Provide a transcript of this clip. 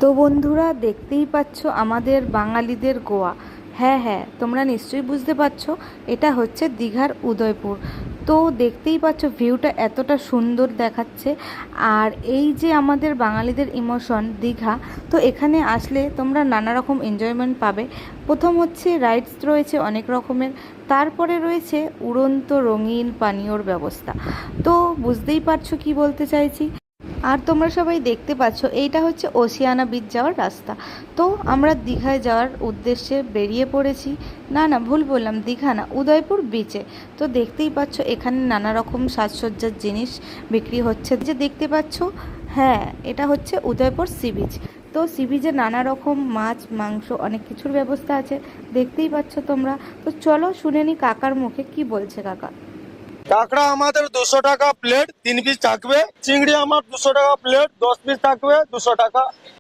তো বন্ধুরা, দেখতেই পাচ্ছ আমাদের বাঙালিদের গোয়া। হ্যাঁ হ্যাঁ, তোমরা নিশ্চয়ই বুঝতে পারছো এটা হচ্ছে দীঘার উদয়পুর। তো দেখতেই পাচ্ছ ভিউটা এতটা সুন্দর দেখাচ্ছে। আর এই যে আমাদের বাঙালিদের ইমোশন দীঘা, তো এখানে আসলে তোমরা নানা রকম এনজয়মেন্ট পাবে। প্রথম হচ্ছে রাইডস রয়েছে অনেক রকমের, তারপরে রয়েছে উড়ন্ত রঙিন পানীয়র ব্যবস্থা। তো বুঝতেই পারছো কি বলতে চাইছি। আর তোমরা সবাই দেখতে পাচ্ছ এইটা হচ্ছে ওসিয়ানা বিচ যাওয়ার রাস্তা। তো আমরা দীঘায় যাওয়ার উদ্দেশ্যে বেরিয়ে পড়েছি। না না, ভুল বললাম, দীঘা না, উদয়পুর বিচে। তো দেখতেই পাচ্ছ এখানে নানা রকম সাজসজ্জার জিনিস বিক্রি হচ্ছে, যে দেখতে পাচ্ছ। হ্যাঁ, এটা হচ্ছে উদয়পুর সি বিচ। তো সি বিচে নানা রকম মাছ মাংস অনেক কিছুর ব্যবস্থা আছে, দেখতেই পাচ্ছ তোমরা। তো চলো শুনে নি কাকার মুখে কি বলছে কাকা। কাঁকড়া আমাদের 200 টাকা প্লেট, 3 পিস থাকবে। চিংড়ি আমার 200 টাকা প্লেট, 10 পিস থাকবে 200 টাকা।